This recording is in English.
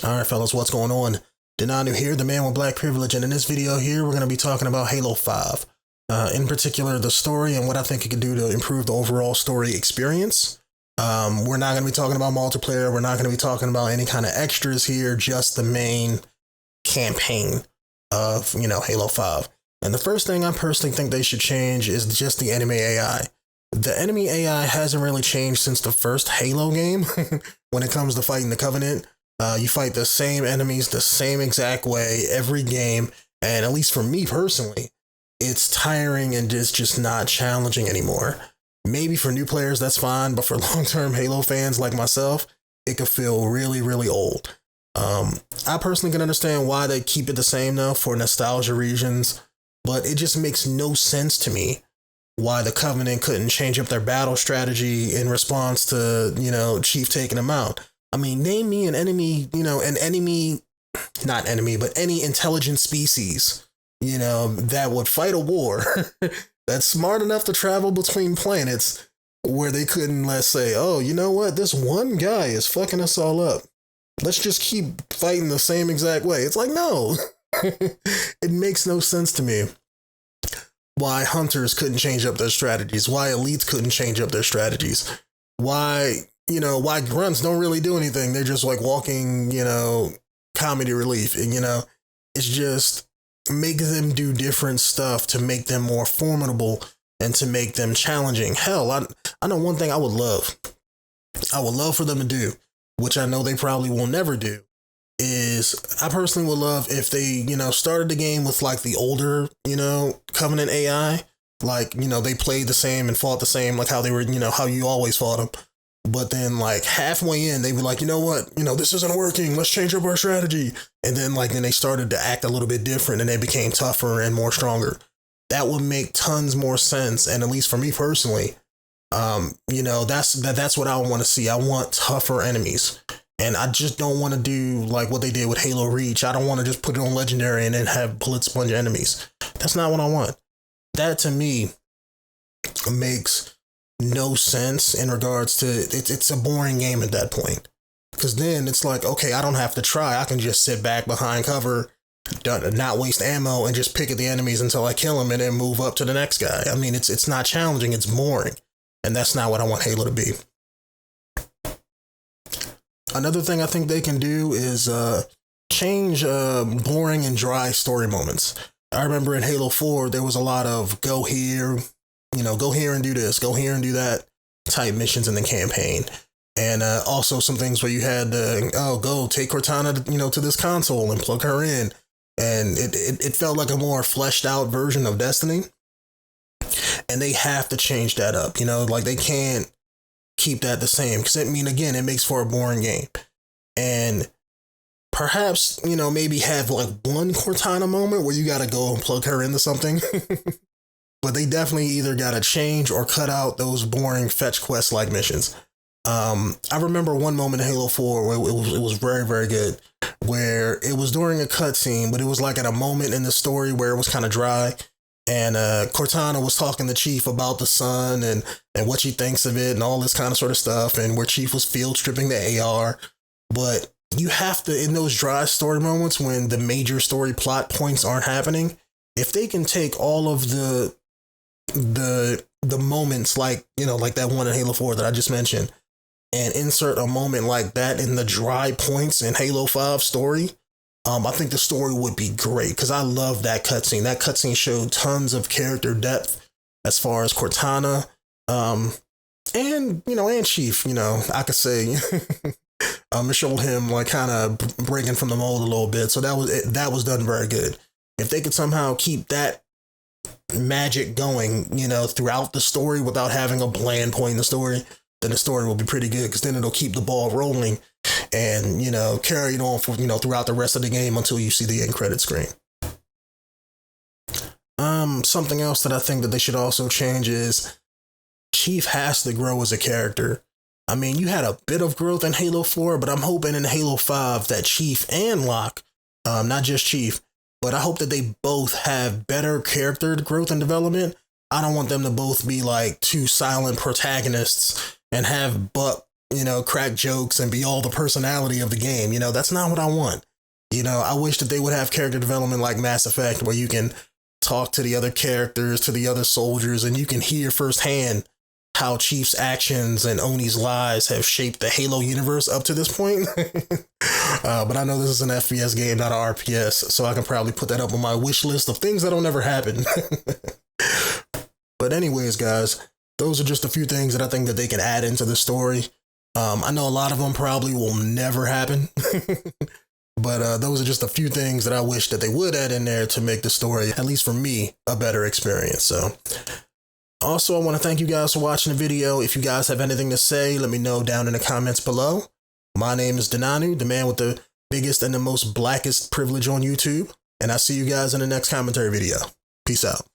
All right, fellas, what's going on? Denonu here, the man with black privilege, and in this video here, we're going to be talking about Halo 5. In particular, the story and what I think it could do to improve the overall story experience. We're not going to be talking about multiplayer. We're not going to be talking about any kind of extras here, just the main campaign of, Halo 5. And the first thing I personally think they should change is just the enemy AI. The enemy AI hasn't really changed since the first Halo game when it comes to fighting the Covenant. You fight the same enemies the same exact way every game, and at least for me personally, it's tiring and it's just not challenging anymore. Maybe for new players that's fine, but for long-term Halo fans like myself, it could feel really, really old. I personally can understand why they keep it the same though for nostalgia reasons, but it just makes no sense to me why the Covenant couldn't change up their battle strategy in response to, Chief taking them out. I mean, name me an enemy, not enemy, but any intelligent species, that would fight a war that's smart enough to travel between planets where they couldn't, let's say, oh, you know what? This one guy is fucking us all up. Let's just keep fighting the same exact way. It's like, no, it makes no sense to me why hunters couldn't change up their strategies, why elites couldn't change up their strategies, why grunts don't really do anything. They're just like walking, comedy relief. And, it's just make them do different stuff to make them more formidable and to make them challenging. Hell, I know one thing I would love for them to do, which I know they probably will never do, is I personally would love if they, started the game with like the older, Covenant AI, like, they played the same and fought the same, like how they were, how you always fought them. But then like halfway in, they were like, you know what, this isn't working. Let's change up our strategy. And then then they started to act a little bit different and they became tougher and more stronger. That would make tons more sense. And at least for me personally, that's what I want to see. I want tougher enemies. And I just don't want to do like what they did with Halo Reach. I don't want to just put it on Legendary and then have bullet sponge enemies. That's not what I want. That to me makes no sense in regards to it's a boring game at that point, because then it's like, okay, I don't have to try. I can just sit back behind cover, not waste ammo, and just pick at the enemies until I kill them and then move up to the next guy. I mean, it's not challenging, it's boring, and that's not what I want Halo to be. Another thing I think they can do is change boring and dry story moments. I remember in Halo 4 there was a lot of go here and do this, go here and do that type missions in the campaign. And also some things where you had to, go take Cortana, to this console and plug her in. And it felt like a more fleshed out version of Destiny. And they have to change that up, like they can't keep that the same. Because again, it makes for a boring game. And perhaps, maybe have like one Cortana moment where you got to go and plug her into something. But they definitely either got to change or cut out those boring fetch quest like missions. I remember one moment in Halo 4 where it was very, very good, where it was during a cutscene, but it was like at a moment in the story where it was kind of dry. And Cortana was talking to Chief about the sun and what she thinks of it and all this kind of sort of stuff, and where Chief was field stripping the AR. But you have to, in those dry story moments when the major story plot points aren't happening, if they can take all of the moments like that one in Halo 4 that I just mentioned and insert a moment like that in the dry points in Halo 5 story, I think the story would be great, because I love that cutscene. That cutscene showed tons of character depth as far as Cortana, and Chief, I could say it showed him like kind of breaking from the mold a little bit. So that was done very good. If they could somehow keep that magic going, throughout the story without having a bland point in the story, then the story will be pretty good, because then it'll keep the ball rolling and, carry it on for, throughout the rest of the game until you see the end credit screen. Something else that I think that they should also change is Chief has to grow as a character. I mean, you had a bit of growth in Halo 4, but I'm hoping in Halo 5 that Chief and Locke, not just Chief, but I hope that they both have better character growth and development. I don't want them to both be like two silent protagonists and have Buck, crack jokes and be all the personality of the game. That's not what I want. I wish that they would have character development like Mass Effect, where you can talk to the other characters, to the other soldiers, and you can hear firsthand how Chief's actions and Oni's lies have shaped the Halo universe up to this point. But I know this is an FPS game, not an RPS, so I can probably put that up on my wish list of things that'll never happen. But anyways, guys, those are just a few things that I think that they can add into the story. I know a lot of them probably will never happen. But those are just a few things that I wish that they would add in there to make the story, at least for me, a better experience. So also, I want to thank you guys for watching the video. If you guys have anything to say, let me know down in the comments below. My name is Denonu, the man with the biggest and the most blackest privilege on YouTube. And I'll see you guys in the next commentary video. Peace out.